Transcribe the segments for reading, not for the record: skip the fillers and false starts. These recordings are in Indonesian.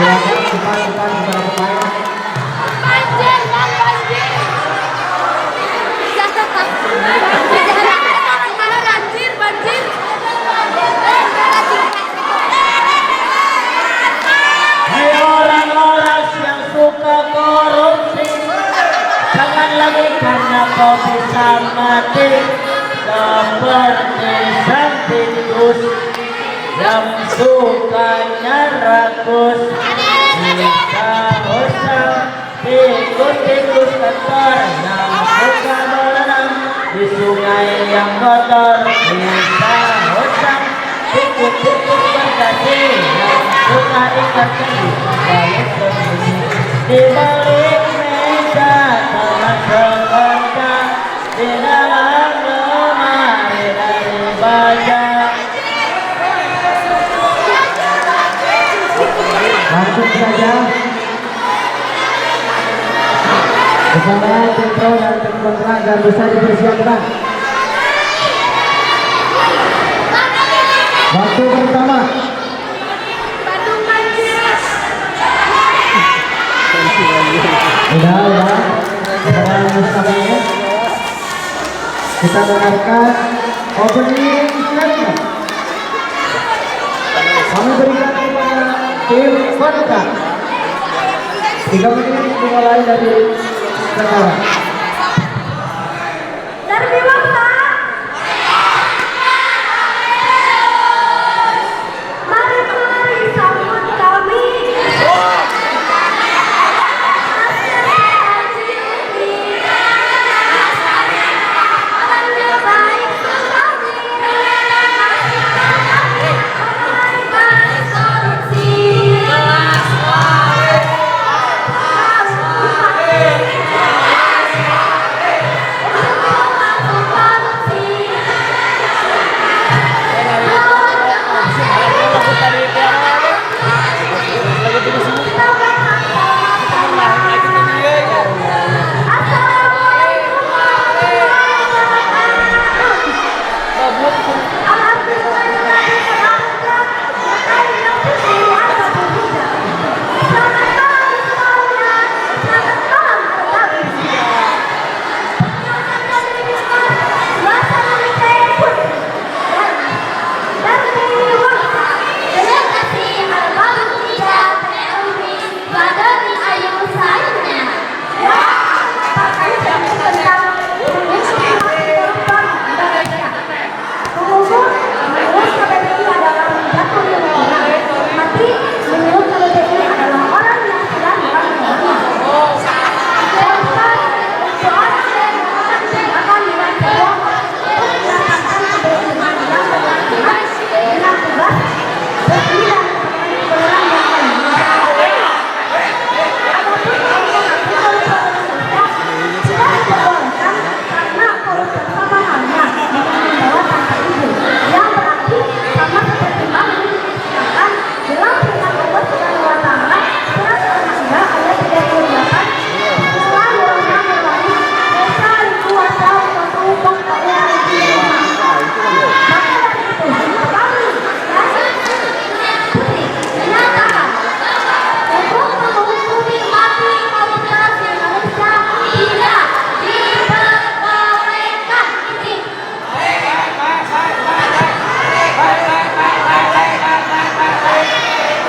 Silakan cepat para pemain. Banjir, Bang, banjir. Banjir, banjir. Hai orang-orang yang suka korupsi, jangan lagi karena kau bisa mati seperti sang tikus yang sukanya rakus. Bisa usah tikus-tikus kotor yang suka berenang di sungai yang kotor. Bisa usah tikus-tikus berdasi yang suka ikat di balik sembunyi di balik meja telah bekerja di dalam lemari dari baja. Langsung saja bersama tim pro dan tim kontra agar bisa dipersiapkan. Waktu pertama. Udah. Sekarang Mustafa ini kita dengarkan opening statement. Kami berikan kepada tim kontra 3 menit dimulai dari sekarang.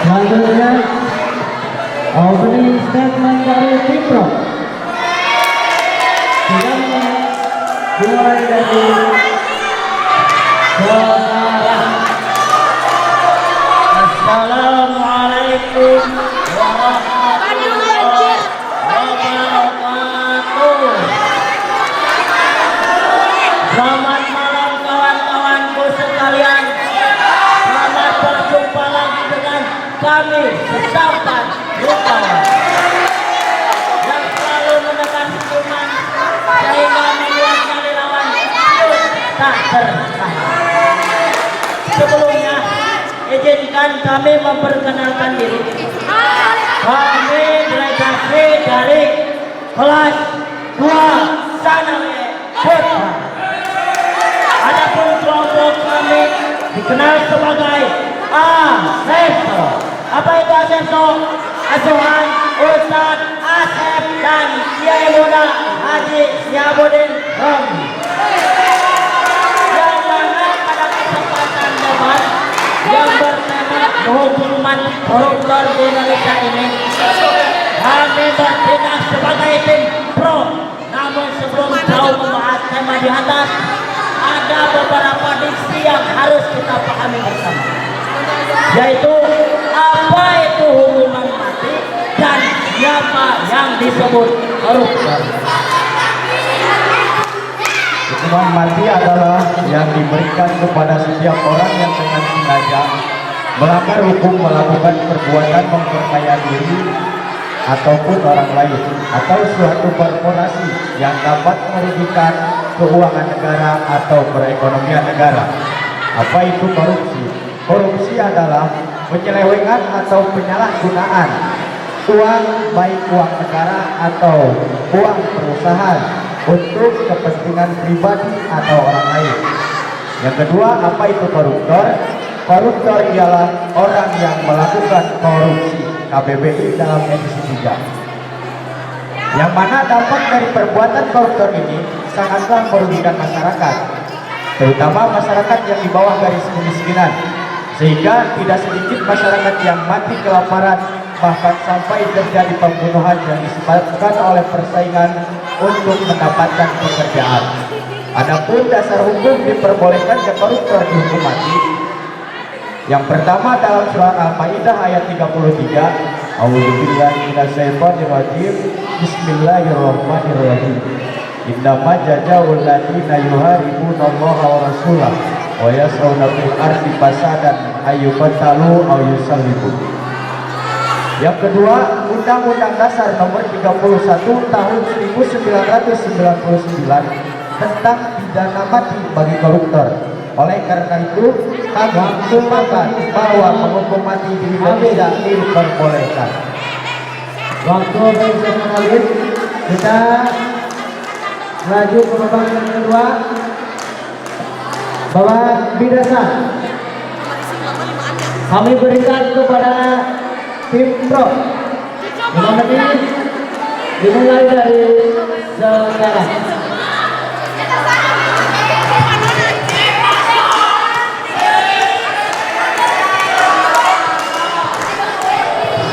Selanjutnya opening statement dari tim pro. Dimulai dari sekarang. Assalamualaikum warahmatullahi wabarakatuh. Selamat malam kawan-kawanku sekalian. Selamat berjumpa lagi dengan kami Sesampan Rukawan yang selalu menekan hukuman sehingga membuat kami lawan tak tertahan. Sebelumnya izinkan kami memperkenalkan diri. Kami delegasi dari kelas 2 Sanawiyah Putra. Adapun kelompok kami dikenal sebagai Aseso. Apa itu Aseso? asuhan Ustadz Asep dan Kiai Muda Haji Syabuddin Romli. Yang mana pada kesempatan debat yang bertema hukuman koruptor di Indonesia ini, kami bertindak sebagai tim pro. Namun sebelum jauh membahas tema di atas, ada beberapa diksi yang harus kita pahami bersama, yaitu apa itu hukuman mati dan siapa yang disebut koruptor. Hukuman mati adalah yang diberikan kepada setiap orang yang dengan sengaja melanggar hukum melakukan perbuatan memperkaya diri ataupun orang lain atau suatu korporasi yang dapat merugikan keuangan negara atau perekonomian negara. Apa itu korupsi? Korupsi adalah penyelewengan atau penyalahgunaan uang, baik uang negara atau uang perusahaan, untuk kepentingan pribadi atau orang lain. Yang kedua, apa itu koruptor? Koruptor ialah orang yang melakukan korupsi, KBBI dalam edisi 3. Yang mana dampak dari perbuatan koruptor ini sangatlah merugikan masyarakat, terutama masyarakat yang di bawah garis kemiskinan, sehingga tidak sedikit masyarakat yang mati kelaparan, bahkan sampai terjadi pembunuhan yang disebabkan oleh persaingan untuk mendapatkan pekerjaan. Adapun dasar hukum diperbolehkan ke koruptor dihukum mati. Yang pertama dalam surah Al-Maidah ayat 33, A'udzubillahi minasyaitonirrajim, Bismillahirrahmanirrahim. Innama jazaa'ul ladzina yuharibunallaha wa rasulahu wa yas'auna fil ardi fasadan ayyuqtalu aw yusallibu. Yang kedua, Undang-Undang Dasar Nomor 31 Tahun 1999 tentang pidana mati bagi koruptor. Oleh karena itu, kami sepakat bahwa menghukum mati di Indonesia diperbolehkan. Waktu saya mengalir, kita laju ke babak yang kedua. Babak bidasa kami berikan kepada tim pro. 5 menit dimulai dari sekarang.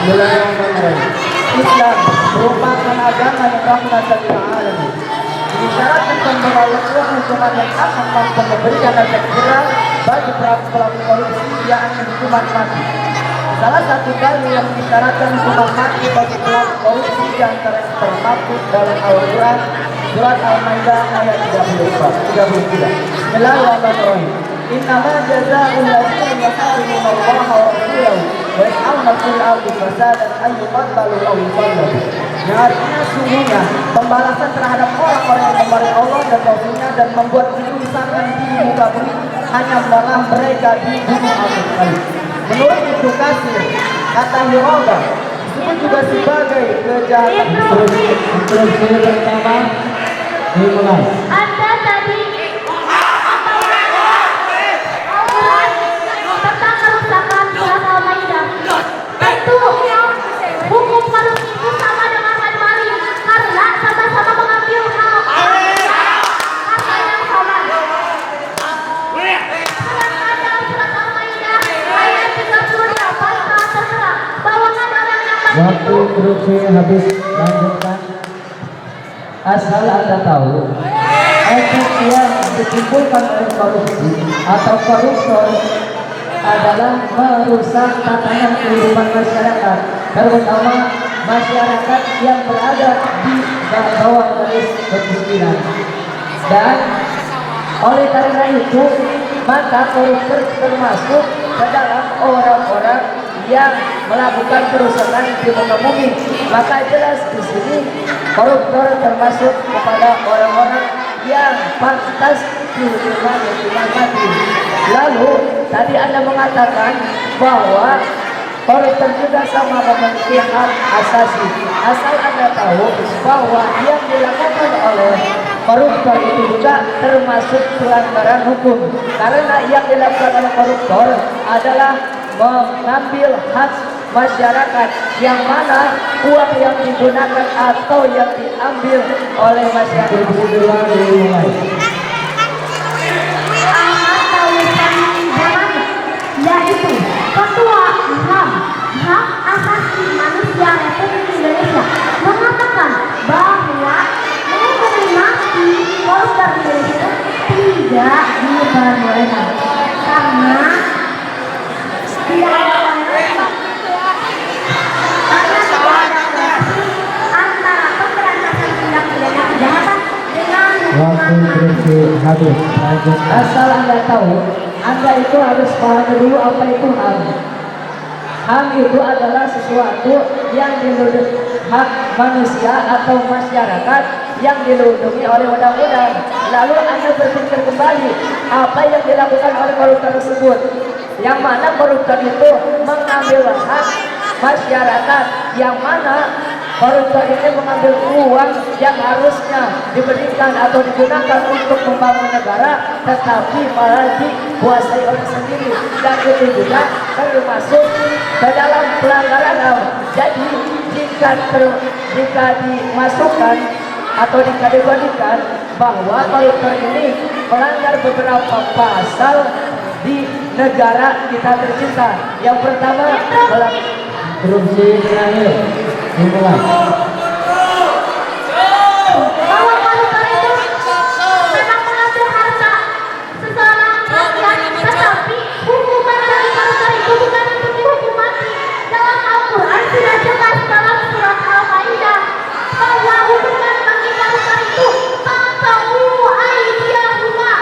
Bismillahirrahmanirrahim. Islam merupakan agama yang rahmatan lil alamin. Disyaratkan pemberlakuan hukuman yang akan mampu memberikan efek jerah bagi pelaku korupsi, yakni hukuman mati. Salah satu dalil yang disyaratkan hukuman mati bagi pelaku korupsi yang termaktub dalam Al-Quran surat Al-Maidah ayat 33. Bismillahirrahmanirrahim. Innama jazaa'ul ladzina yuharrimuna Allaha wa rasulahu wa yas'auna fil ardi fasadan ay yuqtalu aw yusallabu. Yang artinya sungguhnya pembalasan terhadap orang-orang yang memarahi Allah dan Rasulnya dan membuat kerusakan di muka bumi hanya malah mereka dibunuh atau dikali. Menurut Ibnu Katsir, kata hiroba disebut juga sebagai kejahatan. Instruksi pertama dimulai. Anda tadi tentang kerusakan surat Al-Maidah. Tentu hukum korupsi itu sama dengan maling karena sama-sama mengambil hak harta yang sama. Sedangkan dalam surat Al-Maidah ayat 38 telah tertera bahwa ada orang yang Waktu instruksi habis, lanjutkan. Asal Anda tahu, efek yang ditimbulkan oleh korupsi atau koruptor adalah merusak tatanan kehidupan masyarakat, terutama masyarakat yang berada di bawah garis kemiskinan. Dan oleh karena itu, maka koruptor termasuk ke dalam orang-orang yang melakukan kerusakan di muka bumi. Maka jelas di sini koruptor termasuk kepada orang-orang yang pantas dihukuman mati. Lalu tadi Anda mengatakan bahwa koruptor juga sama memiliki hak asasi. Asal Anda tahu bahwa yang dilakukan oleh koruptor itu juga termasuk pelanggaran hukum, karena yang dilakukan oleh koruptor adalah mengambil hak masyarakat, yang mana uang yang digunakan atau yang diambil oleh masyarakat. Dimulai. Ahmad Taufik Jamani, yaitu Ketua HAM Hak Asasi Manusia Republik Indonesia, mengatakan bahwa mengkriminalisasi koruptor di Indonesia tidak diperbolehkan karena tidak ada antara pemberantasan tindak pidana kejahatan dengan Waktu berhenti habis. Lanjutkan. Asal Anda tahu, Anda itu harus paham dulu apa itu HAM. HAM itu adalah sesuatu yang dilindungi, hak manusia atau masyarakat yang dilindungi oleh undang-undang. Lalu Anda berpikir kembali apa yang dilakukan oleh koruptor tersebut, yang mana koruptor itu mengambil hak masyarakat, yang mana koruptor ini mengambil uang yang harusnya diberikan atau digunakan untuk membangun negara, tetapi malah dikuasai oleh sendiri, dan itu juga termasuk ke dalam pelanggaran HAM. Jadi jika dimasukkan atau dikategorikan bahwa koruptor ini melanggar beberapa pasal di negara kita tercinta. Yang pertama, Korupsi terakhir. Dimulai. bahwa koruptor itu memang mengambil harta seseorang rakyat, tetapi hukuman dari koruptor itu bukan untuk dihukum mati. Dalam Al-Quran sudah jelas dalam surat Al-Maidah bahwa hukuman bagi koruptor itu potong kedua tangannya.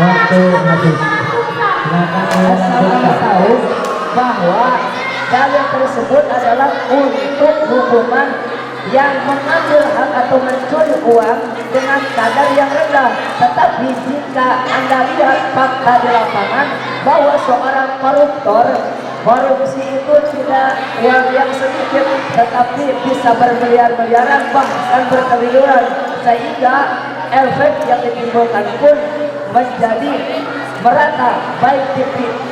Waktu habis. Silakan asal Anda melanjutkan. tahu bahwa dalil tersebut adalah untuk hukuman yang mengambil hak atau mencuri uang dengan kadar yang rendah. Tetapi jika Anda lihat fakta di lapangan bahwa seorang koruptor, korupsi itu tidak uang yang sedikit, tetapi bisa bermiliar-miliaran bahkan bertriliunan, sehingga efek yang ditimbulkan pun menjadi merata, baik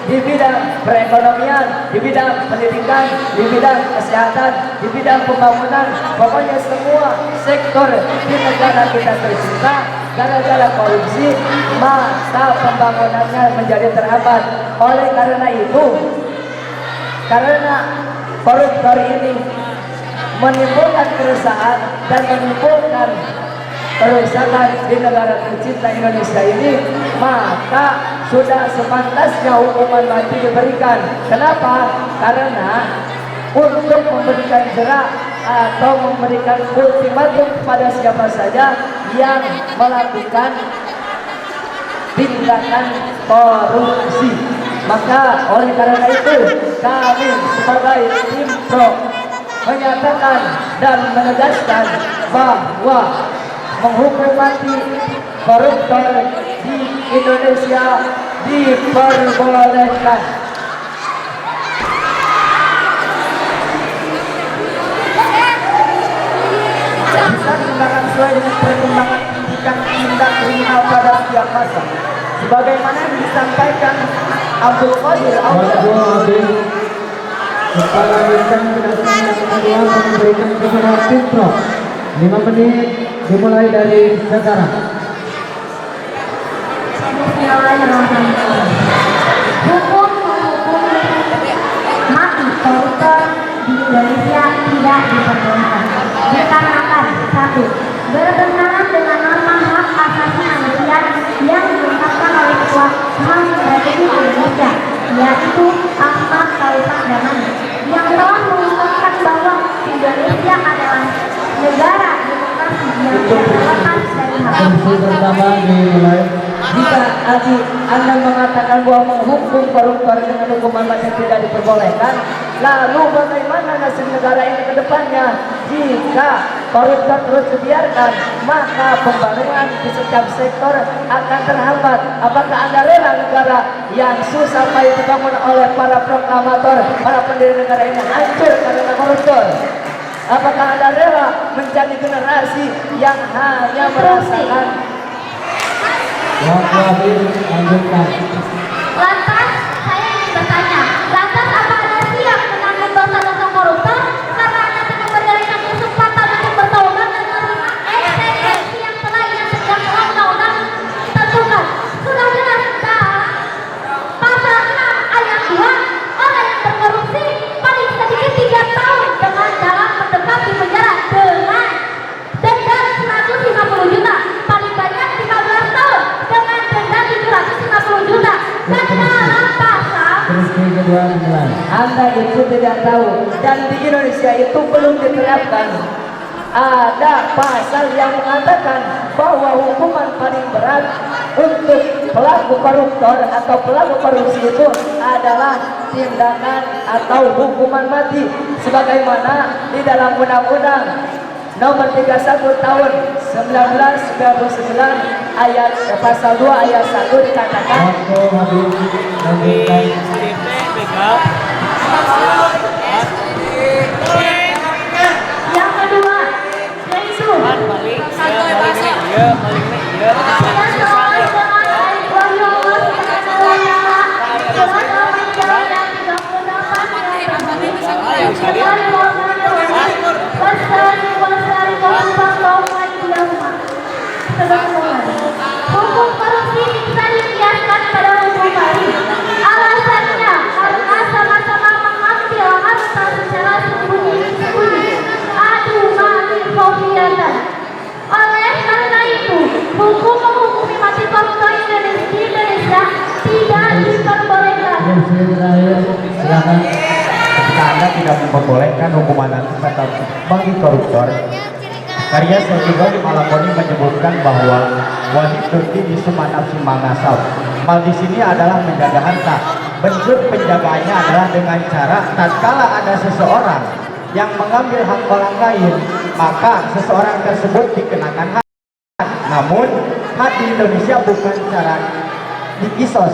di bidang perekonomian, di bidang pendidikan, di bidang kesehatan, di bidang pembangunan, pokoknya semua sektor di negara kita tercinta. Gara-gara korupsi maka pembangunannya menjadi terhambat. Oleh karena itu, karena koruptor ini menimbulkan keresahan dan menimbulkan kerusakan di negara tercinta Indonesia ini, maka sudah sepantasnya hukuman mati diberikan. Kenapa? Karena untuk memberikan jerak atau memberikan ultimatum kepada siapa saja yang melakukan tindakan korupsi. Maka oleh karena itu kami sebagai tim pro menyatakan dan menegaskan bahwa menghukum mati koruptor di Indonesia diperbolehkan. Bisa dikembangkan sesuai dengan perkembangan tindak kriminal pada setiap masa, sebagaimana yang disampaikan Abdul Qadir Waktu habis. Kita lanjutkan kedatangan yang kedua memberikan kepada tim pro. 5 menit dimulai dari sekarang. Bismillahirrahmanirrahim. Hukum mati koruptor di Indonesia tidak diperbolehkan dikarenakan 1. Bertentangan dengan norma hak asasi manusia yang diungkapkan oleh Ketua HAM Republik Indonesia, yaitu Ahmad Taufik Jamani, yang telah mengungkapkan bahwa Indonesia adalah negara demokrasi yang terlepas dari hak. Kursi pertama dimulai. Jika Anda mengatakan bahwa menghukum koruptor dengan hukuman mati tidak diperbolehkan, lalu bagaimana nasib negara ini ke depannya? Jika koruptor terus dibiarkan, maka pembangunan di setiap sektor akan terhambat. Apakah Anda rela negara yang susah payah dibangun oleh para proklamator, para pendiri negara ini hancur karena koruptor? Apakah Anda rela menjadi generasi yang hanya merasakan? Waktu habis. Lanjutkan. Lantas saya ingin bertanya, Anda itu tidak tahu, dan di Indonesia itu belum diterapkan. Ada pasal yang mengatakan bahwa hukuman paling berat untuk pelaku koruptor atau pelaku korupsi itu adalah tindakan atau hukuman mati, sebagaimana di dalam Undang-Undang Nomor 31 Tahun 1999 ayat pasal 2 ayat 1 dikatakan Yang kedua, yaitu hukum korupsi bisa dikiaskan pada hukum mati. Alasannya karena sama-sama mengambil harta secara sembunyi-sembunyi. Adu mati kopiatan. Oleh karena itu, hukum menghukumi mati koruptor di Indonesia tidak diperbolehkan. Ketika Anda tidak memperbolehkan hukuman mati bagi koruptor, karya Sejogol Malakoni menyebutkan bahwa wajib turki di sumanap simangasal. Mal di sini adalah menjaga harta. Bentuk penjagaannya adalah dengan cara tatkala ada seseorang yang mengambil hak orang lain, maka seseorang tersebut dikenakan hak. Namun hak di Indonesia bukan cara dikisos,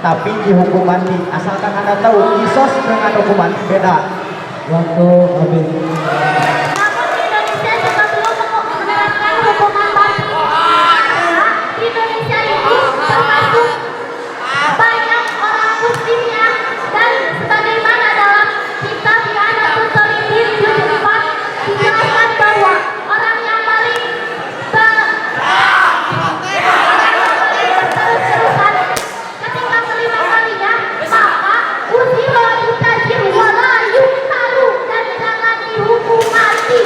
tapi dihukum mati. Asalkan Anda tahu, kisos dengan hukum mati beda. Waktu habis. Namun di Indonesia juga belum menerapkan hukuman mati. Karena di Indonesia itu termasuk banyak orang muslimnya, dan sebagaimana dalam kitab Ianatul Talibin juz 4 dijelaskan bahwa orang yang paling berterus-terusan ketika kelima kalinya, maka usiwa yutajir wala yuktaru, dan jangan dihukum mati.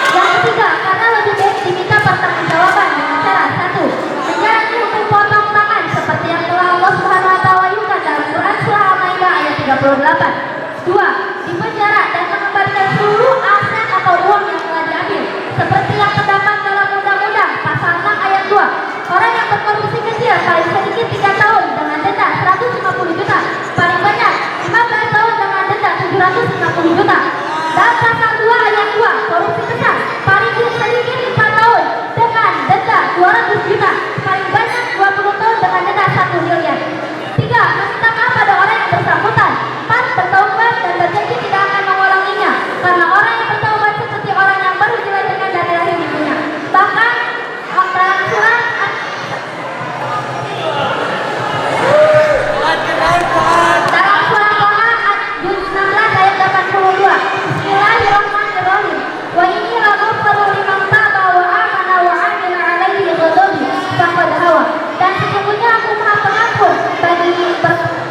Yang ketiga, karena lebih baik diminta pertanggungjawaban dengan cara: 1. Menjalani hukum potong tangan seperti yang telah Allah Subhanahu wa taala wahyukan dalam Quran surah Al-Maidah ayat 38. 2. Dipenjara dan mengembalikan seluruh aset atau uang yang telah diambil, seperti yang terdapat dalam Undang-Undang pasal 6 ayat 2. Orang yang berkorupsi kecil paling sedikit 3 tahun dengan denda 150 juta, paling banyak 15 tahun dengan denda 750 juta. Dan pasal 2 ayat 2, korupsi besar paling sedikit 4 tahun dengan denda 200 juta, paling banyak 20 tahun dengan denda 1 miliar. 3. Meminta maaf pada orang yang bersangkutan. 4. Bertaubat dan berjanji tidak akan mengulanginya, karena orang yang bertaubat seperti orang yang baru dilahirkan dari rahim ibunya. Bahkan dalam surat Toha juz 16 ayat 82, Bismillahirrahmanirrahim. Wa inni laghaffaru liman taba wa amana wa amila alaihi ghadabi faqad hawa. Dan sesungguhnya aku Maha Pengampun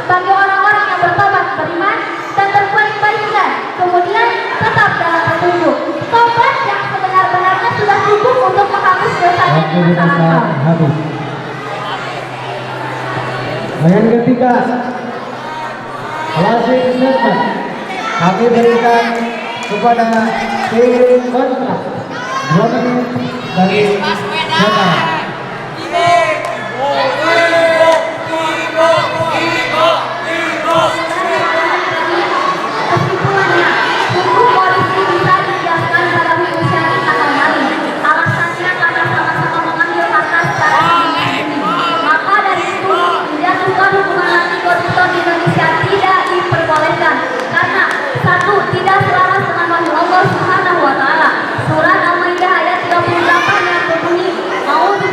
bagi orang-orang yang bertobat, beriman, dan berbuat kebaikan, kemudian tetap dalam petunjuk. Tobat yang sebenar-benarnya sudah cukup untuk menghapus dosanya di masa lampau. Habis. Yang ketiga, closing statement. Kami berikan kepada tim kontrak 2 menit dari saudara. Kesimpulannya, hukum korupsi bisa dikiaskan pada hukum syar'i atau mati. Alasannya karena sama-sama mengambil harta secara sembunyi-sembunyi. Maka dari itu, menjatuhkan hukuman mati koruptor di Indonesia tidak diperbolehkan. Karena 1. Tidak selaras dengan wahyu Allah Subhanahu wa taala. Surat Al-Maidah ayat 38 yang berbunyi, "A'udzu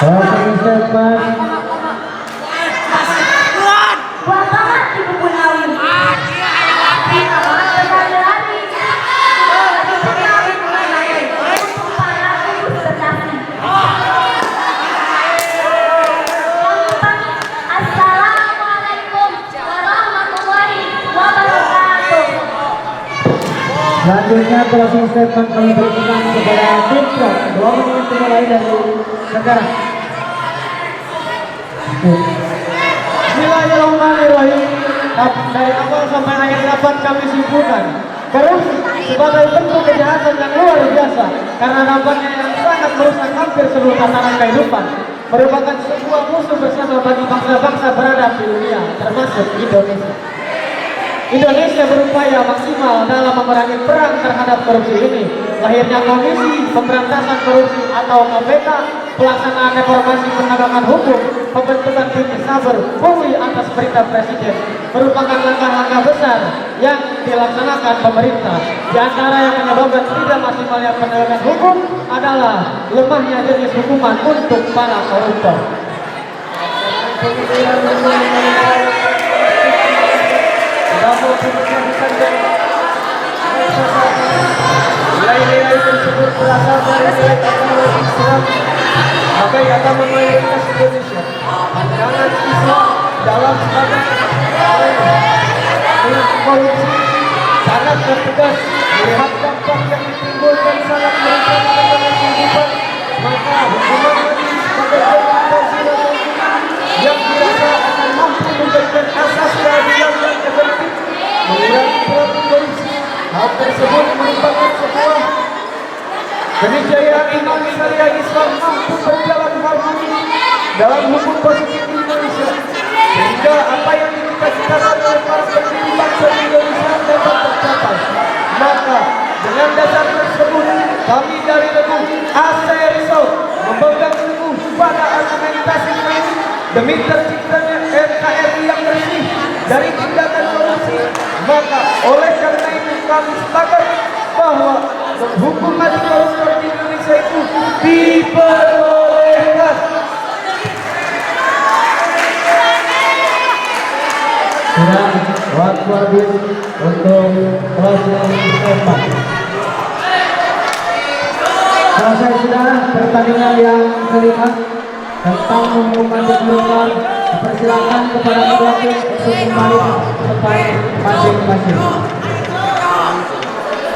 Closing statement. Wah banget di buku Nawi. Kembali lagi. Untuk para pesertasi. Assalamualaikum warahmatullahi wabarakatuh. Selanjutnya closing statement kami berikan kepada tim Pro. 2 menit dimulai dari sekarang. Bismillahirrahmanirrahim. Dari awal sampai akhir dapat kami simpulkan korupsi sebagai bentuk kejahatan yang luar biasa karena dampaknya yang sangat merusak hampir seluruh tatanan kehidupan, merupakan sebuah musuh bersama bagi bangsa-bangsa beradab di dunia, termasuk Indonesia. Indonesia berupaya maksimal dalam memerangi perang terhadap korupsi ini. Lahirnya Komisi Pemberantasan Korupsi atau KPK, pelaksanaan reformasi penegakan hukum, pembentukan tim saber, pungli atas perintah Presiden merupakan langkah-langkah besar yang dilaksanakan pemerintah. Di antara yang menyebabkan tidak maksimalnya penegakan hukum adalah lemahnya jenis hukuman untuk para koruptor. Nilai-nilai tersebut berasal dari nilai agama Islam sebagai agama mayoritas Indonesia. Pandangan Islam dalam status korupsi sangat tegas melihat dampak yang ditimbulkan sangat merusak tatanan kehidupan, maka hukuman mati sebagai bentuk sosial yang dirasa akan mampu memberikan asas keadilan yang efektif mengurangi pelaku korupsi. Hal tersebut merupakan sebuah keniscayaan iman syariah Islam mampu berjalan harmoni dalam hukum positif di Indonesia, sehingga apa yang dicita-citakan oleh para pendiri bangsa Indonesia dapat tercapai. Maka dengan dasar tersebut kami dari Regu ASERISO memegang teguh pada argumentasi ini demi terciptanya NKRI yang bersih dari tindakan korupsi. Maka oleh karena itu kami sepakat bahwa hukum mati koruptor di Indonesia itu diperbolehkan. Sudah waktu habis untuk closing statement. Selesai sudah pertandingan yang kelima tentang hukuman koruptor. Dipersilakan kepada kedua tim untuk kembali ke tempat masing-masing.